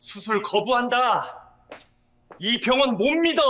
수술 거부한다. 이 병원 못 믿어.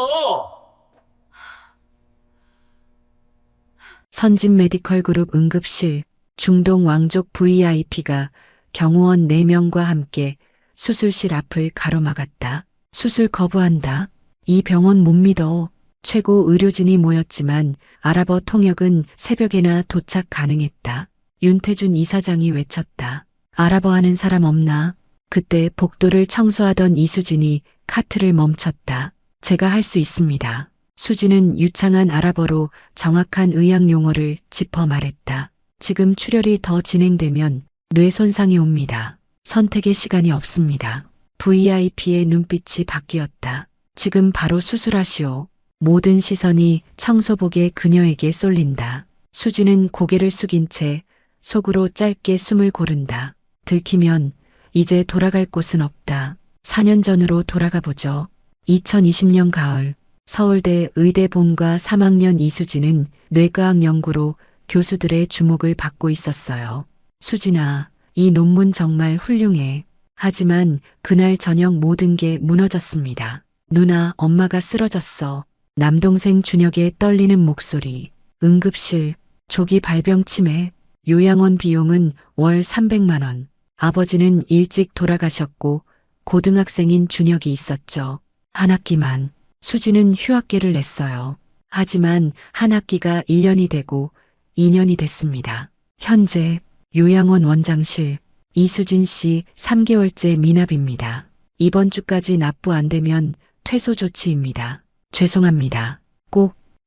선진 메디컬 그룹 응급실 중동 왕족 VIP가 경호원 4명과 함께 수술실 앞을 가로막았다. 수술 거부한다. 이 병원 못 믿어. 최고 의료진이 모였지만 아랍어 통역은 새벽에나 도착 가능했다. 윤태준 이사장이 외쳤다. 아랍어 하는 사람 없나? 그때 복도를 청소하던 이수진이 카트를 멈췄다. 제가 할 수 있습니다. 수진은 유창한 아랍어로 정확한 의학 용어를 짚어 말했다. 지금 출혈이 더 진행되면 뇌 손상이 옵니다. 선택의 시간이 없습니다. VIP의 눈빛이 바뀌었다. 지금 바로 수술하시오. 모든 시선이 청소복의 그녀에게 쏠린다. 수진은 고개를 숙인 채 속으로 짧게 숨을 고른다. 들키면 이제 돌아갈 곳은 없다. 4년 전으로 돌아가 보죠. 2020년 가을 서울대 의대 본과 3학년 이수진은 뇌과학 연구로 교수들의 주목을 받고 있었어요. 수진아, 이 논문 정말 훌륭해. 하지만 그날 저녁 모든 게 무너졌습니다. 누나, 엄마가 쓰러졌어. 남동생 준혁의 떨리는 목소리. 응급실, 조기 발병 치매, 요양원 비용은 월 300만 원. 아버지는 일찍 돌아가셨고 고등학생인 준혁이 있었죠. 한 학기만. 수지는 휴학계를 냈어요. 하지만 한 학기가 1년이 되고 2년이 됐습니다. 현재 요양원 원장실 이수진 씨 3개월째 미납입니다. 이번 주까지 납부 안 되면 퇴소 조치입니다. 죄송합니다.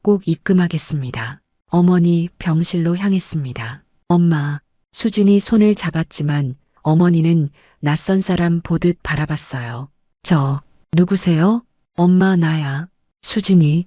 꼭 입금하겠습니다. 어머니 병실로 향했습니다. 엄마, 수진이 손을 잡았지만 어머니는 낯선 사람 보듯 바라봤어요. 저, 누구세요? 엄마, 나야. 수진이,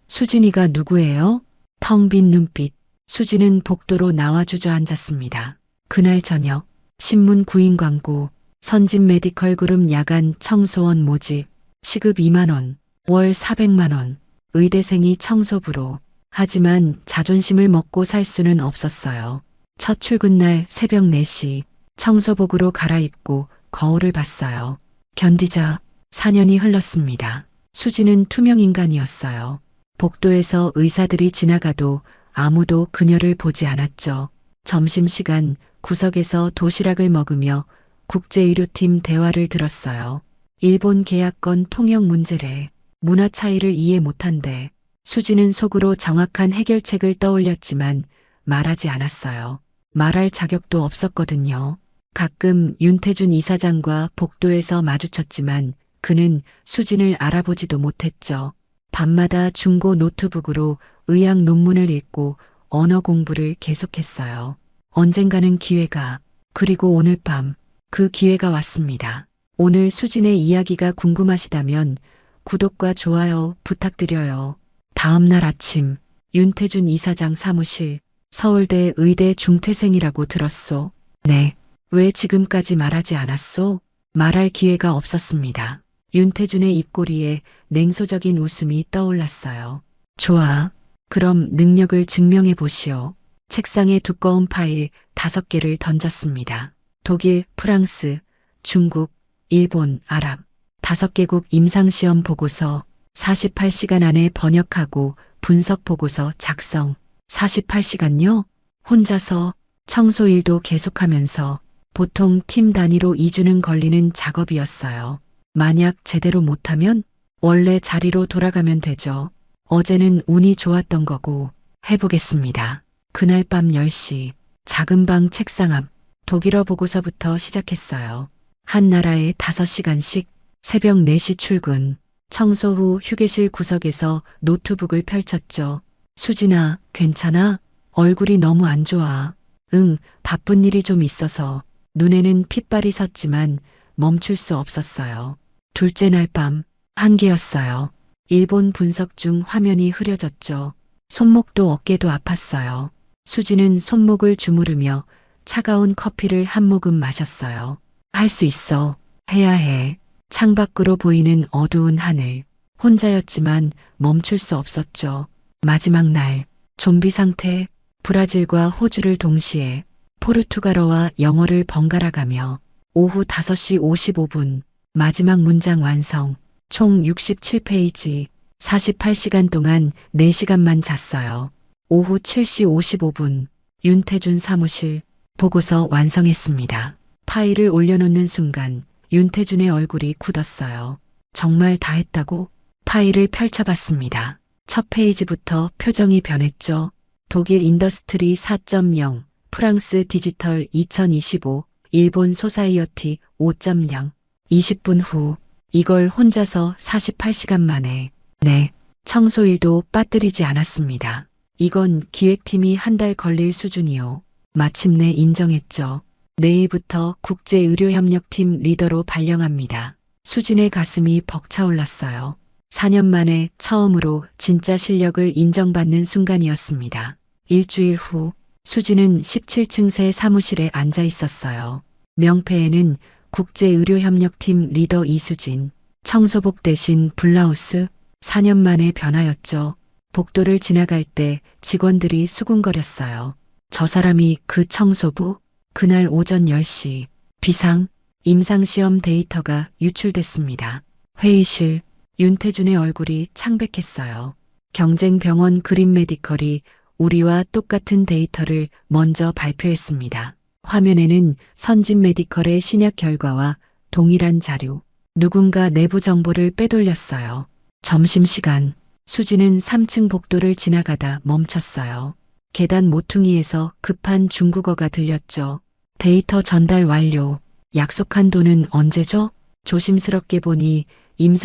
수진이가 누구예요? 텅 빈 눈빛. 수진은 복도로 나와 주저앉았습니다. 그날 저녁, 신문 구인 광고, 선진 메디컬 그룹 야간 청소원 모집, 시급 2만 원, 월 400만 원, 의대생이 청소부로. 하지만 자존심을 먹고 살 수는 없었어요. 첫 출근날 새벽 4시, 청소복으로 갈아입고 거울을 봤어요. 견디자. 4년이 흘렀습니다. 수지는 투명 인간이었어요. 복도에서 의사들이 지나가도 아무도 그녀를 보지 않았죠. 점심시간 구석에서 도시락을 먹으며 국제의료팀 대화를 들었어요. 일본 계약건 통역 문제래. 문화 차이를 이해 못한대. 수지는 속으로 정확한 해결책을 떠올렸지만 말하지 않았어요. 말할 자격도 없었거든요. 가끔 윤태준 이사장과 복도에서 마주쳤지만 그는 수진을 알아보지도 못했죠. 밤마다 중고 노트북으로 의학 논문을 읽고 언어 공부를 계속했어요. 언젠가는 기회가, 그리고 오늘 밤 그 기회가 왔습니다. 오늘 수진의 이야기가 궁금하시다면 구독과 좋아요 부탁드려요. 다음 날 아침 윤태준 이사장 사무실. 서울대 의대 중퇴생이라고 들었소. 네. 왜 지금까지 말하지 않았소? 말할 기회가 없었습니다. 윤태준의 입꼬리에 냉소적인 웃음이 떠올랐어요. 좋아. 그럼 능력을 증명해 보시오. 책상에 두꺼운 파일 5개를 던졌습니다. 독일, 프랑스, 중국, 일본, 아랍. 5개국 임상시험 보고서 48시간 안에 번역하고 분석 보고서 작성. 48시간요? 혼자서 청소 일도 계속하면서 보통 팀 단위로 2주는 걸리는 작업이었어요. 만약 제대로 못하면 원래 자리로 돌아가면 되죠. 어제는 운이 좋았던 거고 해보겠습니다. 그날 밤 10시 작은 방 책상 앞 독일어 보고서부터 시작했어요. 한 나라에 5시간씩 새벽 4시 출근. 청소 후 휴게실 구석에서 노트북을 펼쳤죠. 수진아, 괜찮아? 얼굴이 너무 안 좋아. 응, 바쁜 일이 좀 있어서. 눈에는 핏발이 섰지만 멈출 수 없었어요. 둘째 날 밤, 한계였어요. 일본 분석 중 화면이 흐려졌죠. 손목도 어깨도 아팠어요. 수지는 손목을 주무르며 차가운 커피를 한 모금 마셨어요. 할 수 있어. 해야 해. 창밖으로 보이는 어두운 하늘. 혼자였지만 멈출 수 없었죠. 마지막 날, 좀비 상태, 브라질과 호주를 동시에 포르투갈어와 영어를 번갈아 가며 오후 5시 55분. 마지막 문장 완성. 총 67페이지. 48시간 동안 4시간만 잤어요. 오후 7시 55분. 윤태준 사무실. 보고서 완성했습니다. 파일을 올려놓는 순간 윤태준의 얼굴이 굳었어요. 정말 다 했다고? 파일을 펼쳐봤습니다. 첫 페이지부터 표정이 변했죠. 독일 인더스트리 4.0, 프랑스 디지털 2025, 일본 소사이어티 5.0. 20분 후 이걸 혼자서 48시간 만에 네, 청소일도 빠뜨리지 않았습니다. 이건 기획팀이 한 달 걸릴 수준이요. 마침내 인정했죠. 내일부터 국제의료협력팀 리더로 발령합니다. 수진의 가슴이 벅차올랐어요. 4년 만에 처음으로 진짜 실력을 인정받는 순간이었습니다. 일주일 후 수진은 17층 새 사무실에 앉아 있었어요. 명패에는 국제의료협력팀 리더 이수진, 청소복 대신 블라우스. 4년 만에 변화였죠. 복도를 지나갈 때 직원들이 수군거렸어요. 저 사람이 그 청소부? 그날 오전 10시 비상 임상시험 데이터가 유출됐습니다. 회의실 윤태준의 얼굴이 창백했어요. 경쟁병원 그린메디컬이 우리와 똑같은 데이터를 먼저 발표했습니다. 화면에는 선진메디컬의 신약 결과와 동일한 자료. 누군가 내부 정보를 빼돌렸어요. 점심시간 수지는 3층 복도를 지나가다 멈췄어요. 계단 모퉁이에서 급한 중국어가 들렸죠. 데이터 전달 완료. 약속한 돈은 언제죠? 조심스럽게 보니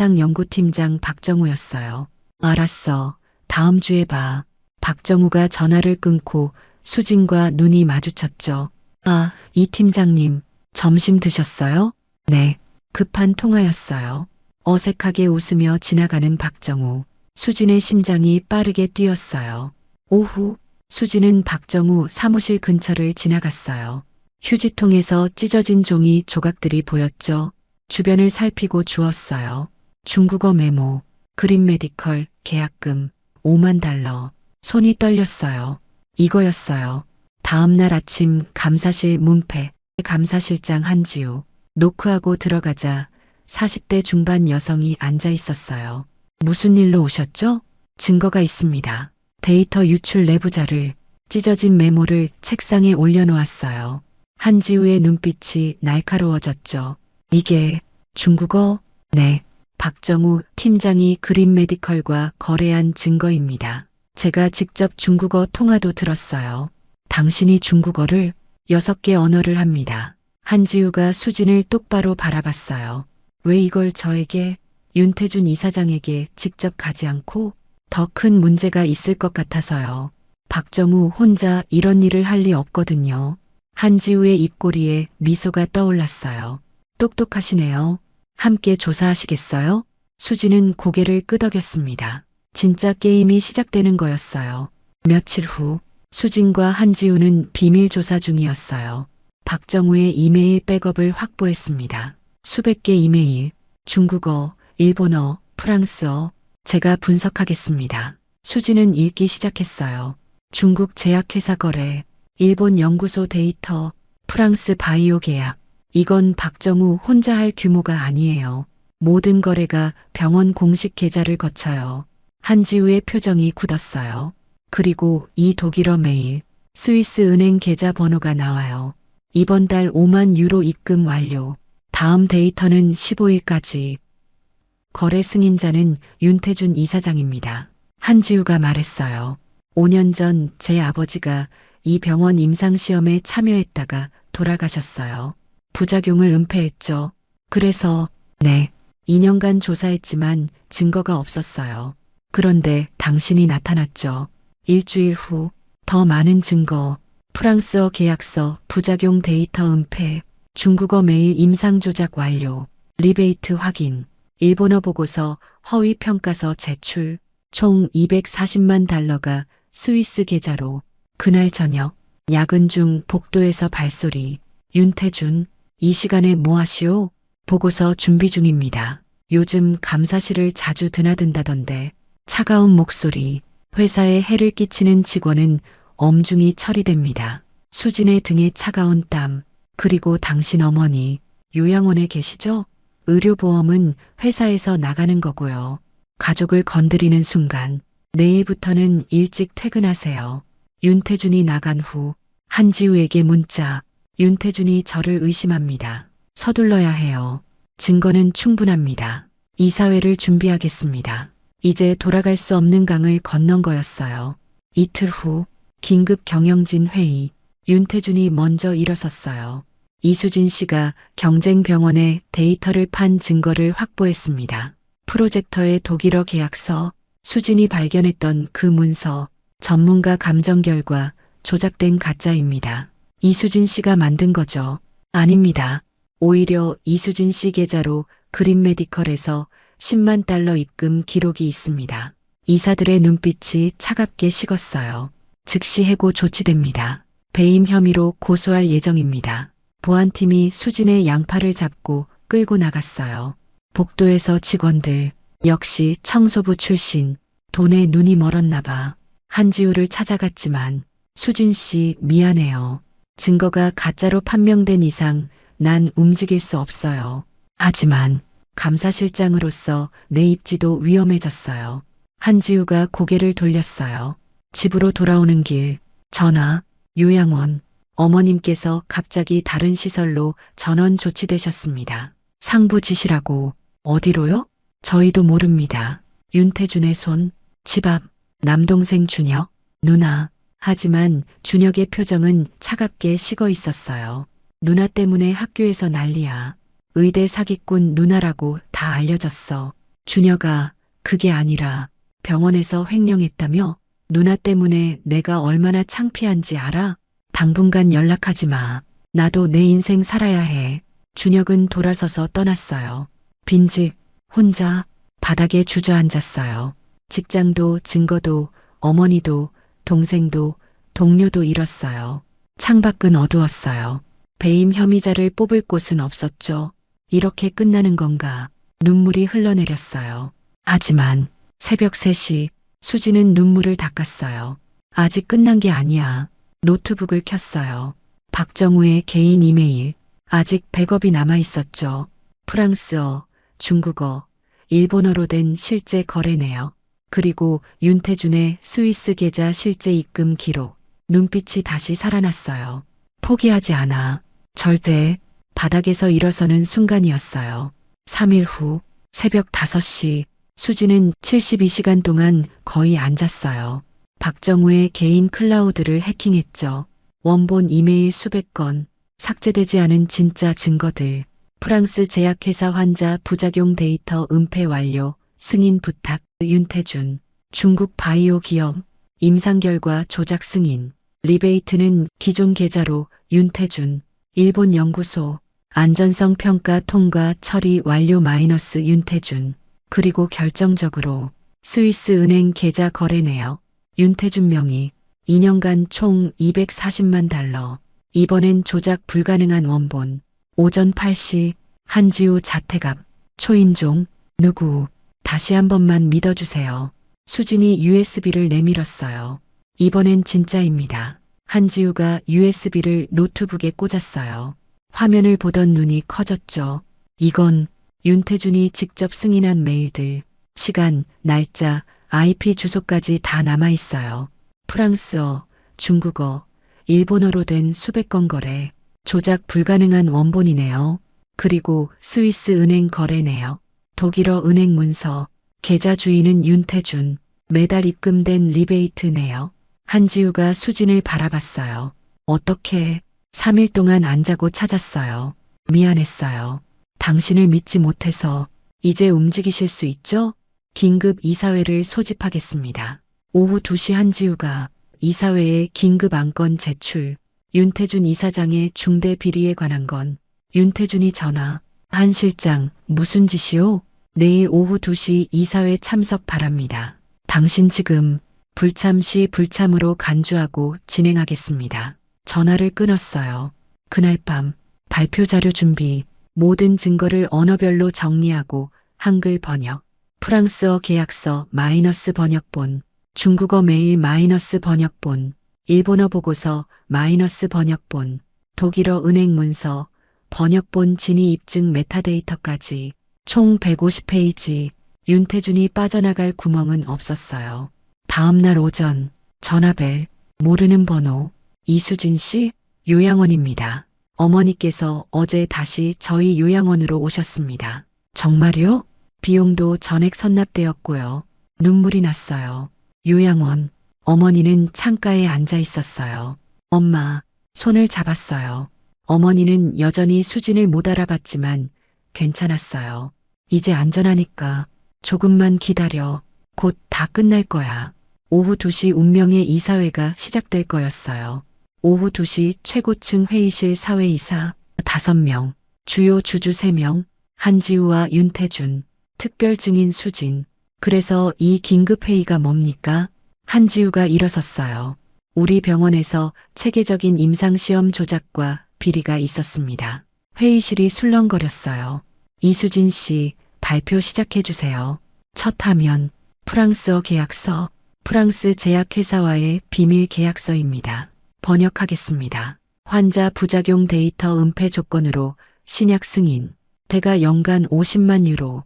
임상연구팀장 박정우였어요. 알았어. 다음 주에 봐. 박정우가 전화를 끊고 수진과 눈이 마주쳤죠. 아, 이 팀장님, 점심 드셨어요? 네. 급한 통화였어요. 어색하게 웃으며 지나가는 박정우. 수진의 심장이 빠르게 뛰었어요. 오후 수진은 박정우 사무실 근처를 지나갔어요. 휴지통에서 찢어진 종이 조각들이 보였죠. 주변을 살피고 주었어요. 중국어 메모, 그린메디컬 계약금 5만 달러. 손이 떨렸어요. 이거였어요. 다음 날 아침 감사실 문패, 감사실장 한지우. 노크하고 들어가자 40대 중반 여성이 앉아 있었어요. 무슨 일로 오셨죠? 증거가 있습니다. 데이터 유출 내부자를 찢어진 메모를 책상에 올려놓았어요. 한지우의 눈빛이 날카로워졌죠. 이게 중국어? 네. 박정우 팀장이 그린메디컬과 거래한 증거입니다. 제가 직접 중국어 통화도 들었어요. 당신이 중국어를 6개 언어를 합니다. 한지우가 수진을 똑바로 바라봤어요. 왜 이걸 저에게, 윤태준 이사장에게 직접 가지 않고? 더 큰 문제가 있을 것 같아서요. 박정우 혼자 이런 일을 할 리 없거든요. 한지우의 입꼬리에 미소가 떠올랐어요. 똑똑하시네요. 함께 조사하시겠어요? 수진은 고개를 끄덕였습니다. 진짜 게임이 시작되는 거였어요. 며칠 후 수진과 한지우는 비밀 조사 중이었어요. 박정우의 이메일 백업을 확보했습니다. 수백 개 이메일, 중국어, 일본어, 프랑스어. 제가 분석하겠습니다. 수진은 읽기 시작했어요. 중국 제약회사 거래, 일본 연구소 데이터, 프랑스 바이오 계약. 이건 박정우 혼자 할 규모가 아니에요. 모든 거래가 병원 공식 계좌를 거쳐요. 한지우의 표정이 굳었어요. 그리고 이 독일어 메일, 스위스 은행 계좌 번호가 나와요. 이번 달 5만 유로 입금 완료. 다음 데이터는 15일까지. 거래 승인자는 윤태준 이사장입니다. 한지우가 말했어요. 5년 전 제 아버지가 이 병원 임상시험에 참여했다가 돌아가셨어요. 부작용을 은폐했죠. 그래서 네, 2년간 조사했지만 증거가 없었어요. 그런데 당신이 나타났죠. 일주일 후 더 많은 증거, 프랑스어 계약서, 부작용 데이터 은폐, 중국어 메일 임상 조작 완료, 리베이트 확인, 일본어 보고서 허위 평가서 제출, 총 240만 달러가 스위스 계좌로. 그날 저녁 야근 중 복도에서 발소리. 윤태준, 이 시간에 뭐 하시오? 보고서 준비 중입니다. 요즘 감사실을 자주 드나든다던데. 차가운 목소리. 회사에 해를 끼치는 직원은 엄중히 처리됩니다. 수진의 등에 차가운 땀. 그리고 당신 어머니. 요양원에 계시죠? 의료보험은 회사에서 나가는 거고요. 가족을 건드리는 순간 내일부터는 일찍 퇴근하세요. 윤태준이 나간 후 한지우에게 문자. 윤태준이 저를 의심합니다. 서둘러야 해요. 증거는 충분합니다. 이사회를 준비하겠습니다. 이제 돌아갈 수 없는 강을 건넌 거였어요. 이틀 후 긴급 경영진 회의. 윤태준이 먼저 일어섰어요. 이수진 씨가 경쟁병원에 데이터를 판 증거를 확보했습니다. 프로젝터의 독일어 계약서, 수진이 발견했던 그 문서, 전문가 감정 결과, 조작된 가짜입니다. 이수진 씨가 만든 거죠? 아닙니다. 오히려 이수진 씨 계좌로 그린 메디컬에서 10만 달러 입금 기록이 있습니다. 이사들의 눈빛이 차갑게 식었어요. 즉시 해고 조치됩니다. 배임 혐의로 고소할 예정입니다. 보안팀이 수진의 양팔을 잡고 끌고 나갔어요. 복도에서 직원들, 역시 청소부 출신, 돈에 눈이 멀었나 봐. 한지우를 찾아갔지만 수진 씨 미안해요. 증거가 가짜로 판명된 이상 난 움직일 수 없어요. 하지만 감사실장으로서 내 입지도 위험해졌어요. 한지우가 고개를 돌렸어요. 집으로 돌아오는 길, 전화, 요양원, 어머님께서 갑자기 다른 시설로 전원 조치되셨습니다. 상부 지시라고. 어디로요? 저희도 모릅니다. 윤태준의 손, 집 앞, 남동생 준혁, 누나. 하지만 준혁의 표정은 차갑게 식어 있었어요. 누나 때문에 학교에서 난리야. 의대 사기꾼 누나라고 다 알려졌어. 준혁아, 그게 아니라 병원에서 횡령했다며? 누나 때문에 내가 얼마나 창피한지 알아? 당분간 연락하지 마. 나도 내 인생 살아야 해. 준혁은 돌아서서 떠났어요. 빈집, 혼자 바닥에 주저앉았어요. 직장도 증거도 어머니도 동생도 동료도 잃었어요. 창밖은 어두웠어요. 배임 혐의자를 뽑을 곳은 없었죠. 이렇게 끝나는 건가? 눈물이 흘러내렸어요. 하지만 새벽 3시 수지는 눈물을 닦았어요. 아직 끝난 게 아니야. 노트북을 켰어요. 박정우의 개인 이메일. 아직 100억이 남아 있었죠. 프랑스어, 중국어, 일본어로 된 실제 거래 내역. 그리고 윤태준의 스위스 계좌 실제 입금 기록. 눈빛이 다시 살아났어요. 포기하지 않아. 절대. 바닥에서 일어서는 순간이었어요. 3일 후 새벽 5시 수지는 72시간 동안 거의 앉았어요. 박정우의 개인 클라우드를 해킹했죠. 원본 이메일 수백 건, 삭제되지 않은 진짜 증거들, 프랑스 제약회사 환자 부작용 데이터 은폐 완료, 승인 부탁, 윤태준, 중국 바이오 기업, 임상 결과 조작 승인, 리베이트는 기존 계좌로 윤태준, 일본 연구소, 안전성 평가 통과 처리 완료 마이너스 윤태준, 그리고 결정적으로 스위스 은행 계좌 거래 내역, 윤태준 명의, 2년간 총 240만 달러, 이번엔 조작 불가능한 원본, 오전 8시, 한지우 자택 앞, 초인종, 누구, 다시 한 번만 믿어주세요. 수진이 USB를 내밀었어요. 이번엔 진짜입니다. 한지우가 USB를 노트북에 꽂았어요. 화면을 보던 눈이 커졌죠. 이건 윤태준이 직접 승인한 메일들, 시간, 날짜, IP 주소까지 다 남아있어요. 프랑스어, 중국어, 일본어로 된 수백 건 거래, 조작 불가능한 원본이네요. 그리고 스위스 은행 거래 내역, 독일어 은행 문서, 계좌 주인은 윤태준, 매달 입금된 리베이트 내역. 한지우가 수진을 바라봤어요. 어떻게 3일 동안 안 자고 찾았어요. 미안했어요. 당신을 믿지 못해서. 이제 움직이실 수 있죠? 긴급 이사회를 소집하겠습니다. 오후 2시 한지우가 이사회에 긴급 안건 제출. 윤태준 이사장의 중대 비리에 관한 건. 윤태준이 전화. 한 실장, 무슨 짓이요? 내일 오후 2시 이사회 참석 바랍니다. 당신 지금 불참 시 불참으로 간주하고 진행하겠습니다. 전화를 끊었어요. 그날 밤 발표 자료 준비, 모든 증거를 언어별로 정리하고 한글 번역, 프랑스어 계약서 마이너스 번역본, 중국어 메일 마이너스 번역본, 일본어 보고서 마이너스 번역본, 독일어 은행 문서, 번역본 진위 입증 메타데이터까지 총 150페이지. 윤태준이 빠져나갈 구멍은 없었어요. 다음 날 오전 전화벨. 모르는 번호. 이수진 씨, 요양원입니다. 어머니께서 어제 다시 저희 요양원으로 오셨습니다. 정말요? 비용도 전액 선납되었고요. 눈물이 났어요. 요양원. 어머니는 창가에 앉아 있었어요. 엄마, 손을 잡았어요. 어머니는 여전히 수진을 못 알아봤지만 괜찮았어요. 이제 안전하니까 조금만 기다려. 곧 다 끝날 거야. 오후 2시 운명의 이사회가 시작될 거였어요. 오후 2시 최고층 회의실 사회이사 5명, 주요 주주 3명, 한지우와 윤태준, 특별 증인 수진. 그래서 이 긴급회의가 뭡니까? 한지우가 일어섰어요. 우리 병원에서 체계적인 임상시험 조작과 비리가 있었습니다. 회의실이 술렁거렸어요. 이수진 씨, 발표 시작해 주세요. 첫 화면, 프랑스어 계약서, 프랑스 제약회사와의 비밀 계약서입니다. 번역하겠습니다. 환자 부작용 데이터 은폐 조건으로 신약 승인, 대가 연간 50만 유로.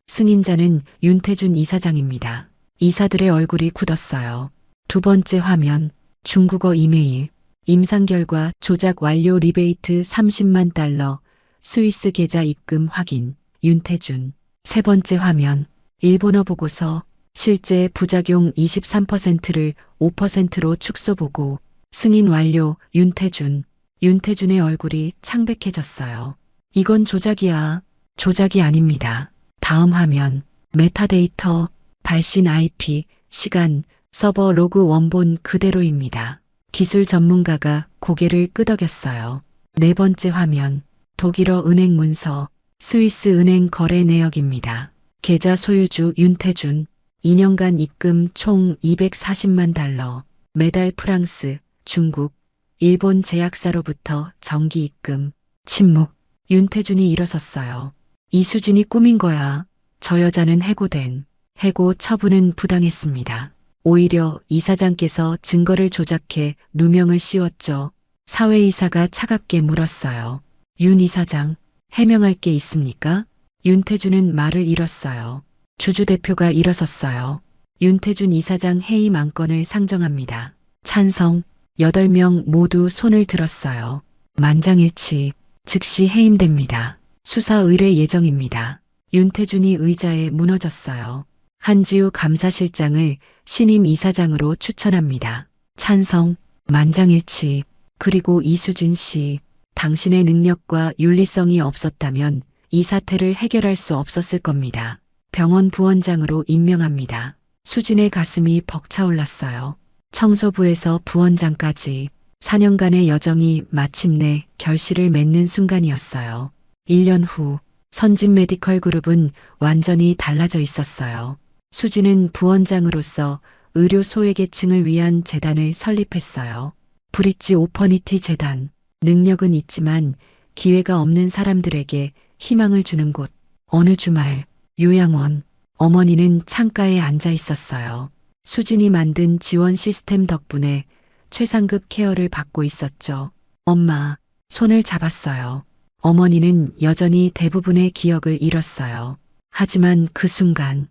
승인자는 윤태준 이사장입니다. 이사들의 얼굴이 굳었어요. 두 번째 화면, 중국어 이메일, 임상 결과 조작 완료 리베이트 30만 달러, 스위스 계좌 입금 확인, 윤태준. 세 번째 화면, 일본어 보고서, 실제 부작용 23%를 5%로 축소 보고, 승인 완료, 윤태준. 윤태준의 얼굴이 창백해졌어요. 이건 조작이야. 조작이 아닙니다. 다음 화면, 메타데이터, 발신 IP, 시간, 서버 로그 원본 그대로입니다. 기술 전문가가 고개를 끄덕였어요. 네 번째 화면, 독일어 은행 문서, 스위스 은행 거래 내역입니다. 계좌 소유주 윤태준, 2년간 입금 총 240만 달러, 매달 프랑스, 중국, 일본 제약사로부터 정기 입금. 침묵. 윤태준이 일어섰어요. 이수진이 꾸민 거야. 저 여자는 해고된. 해고 처분은 부당했습니다. 오히려 이사장께서 증거를 조작해 누명을 씌웠죠. 사회이사가 차갑게 물었어요. 윤 이사장, 해명할 게 있습니까? 윤태준은 말을 잃었어요. 주주대표가 일어섰어요. 윤태준 이사장 해임 안건을 상정합니다. 찬성. 8명 모두 손을 들었어요. 만장일치. 즉시 해임됩니다. 수사 의뢰 예정입니다. 윤태준이 의자에 무너졌어요. 한지우 감사실장을 신임 이사장으로 추천합니다. 찬성. 만장일치. 그리고 이수진 씨, 당신의 능력과 윤리성이 없었다면 이 사태를 해결할 수 없었을 겁니다. 병원 부원장으로 임명합니다. 수진의 가슴이 벅차올랐어요. 청소부에서 부원장까지 4년간의 여정이 마침내 결실을 맺는 순간이었어요. 1년 후 선진 메디컬 그룹은 완전히 달라져 있었어요. 수진은 부원장으로서 의료 소외계층을 위한 재단을 설립했어요. 브릿지 오퍼니티 재단. 능력은 있지만 기회가 없는 사람들에게 희망을 주는 곳. 어느 주말 요양원. 어머니는 창가에 앉아 있었어요. 수진이 만든 지원 시스템 덕분에 최상급 케어를 받고 있었죠. 엄마, 손을 잡았어요. 어머니는 여전히 대부분의 기억을 잃었어요. 하지만 그 순간,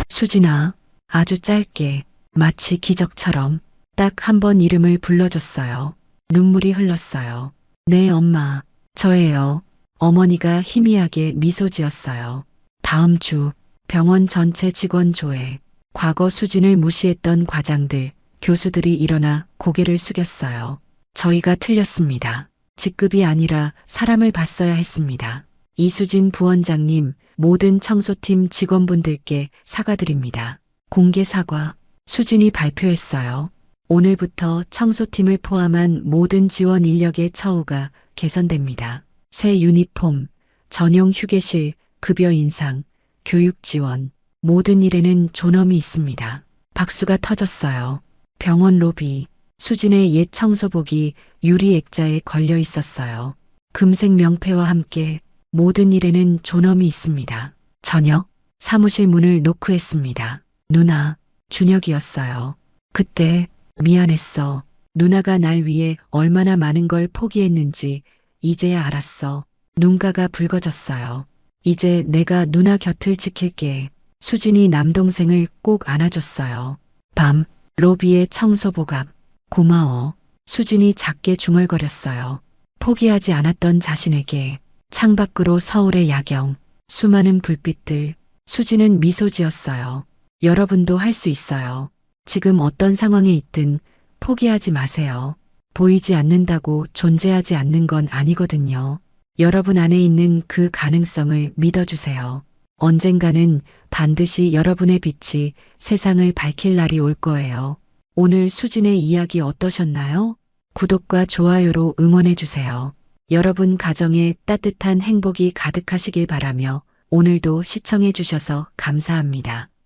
수진아, 아주 짧게, 마치 기적처럼 딱 한 번 이름을 불러줬어요. 눈물이 흘렀어요. 네, 엄마, 저예요. 어머니가 희미하게 미소 지었어요. 다음 주 병원 전체 직원 조회. 과거 수진을 무시했던 과장들, 교수들이 일어나 고개를 숙였어요. 저희가 틀렸습니다. 직급이 아니라 사람을 봤어야 했습니다. 이수진 부원장님, 모든 청소팀 직원분들께 사과드립니다. 공개 사과. 수진이 발표했어요. 오늘부터 청소팀을 포함한 모든 지원 인력의 처우가 개선됩니다. 새 유니폼, 전용 휴게실, 급여 인상, 교육 지원, 모든 일에는 존엄이 있습니다. 박수가 터졌어요. 병원 로비. 수진의 옛 청소복이 유리 액자에 걸려 있었어요. 금색 명패와 함께 모든 일에는 존엄이 있습니다. 저녁, 사무실 문을 노크했습니다. 누나, 준혁이었어요. 그때 미안했어. 누나가 날 위해 얼마나 많은 걸 포기했는지 이제야 알았어. 눈가가 붉어졌어요. 이제 내가 누나 곁을 지킬게. 수진이 남동생을 꼭 안아줬어요. 밤, 로비의 청소복 앞. 고마워. 수진이 작게 중얼거렸어요. 포기하지 않았던 자신에게. 창밖으로 서울의 야경, 수많은 불빛들. 수진은 미소 지었어요. 여러분도 할 수 있어요. 지금 어떤 상황에 있든 포기하지 마세요. 보이지 않는다고 존재하지 않는 건 아니거든요. 여러분 안에 있는 그 가능성을 믿어주세요. 언젠가는 반드시 여러분의 빛이 세상을 밝힐 날이 올 거예요. 오늘 수진의 이야기 어떠셨나요? 구독과 좋아요로 응원해주세요. 여러분 가정에 따뜻한 행복이 가득하시길 바라며 오늘도 시청해주셔서 감사합니다.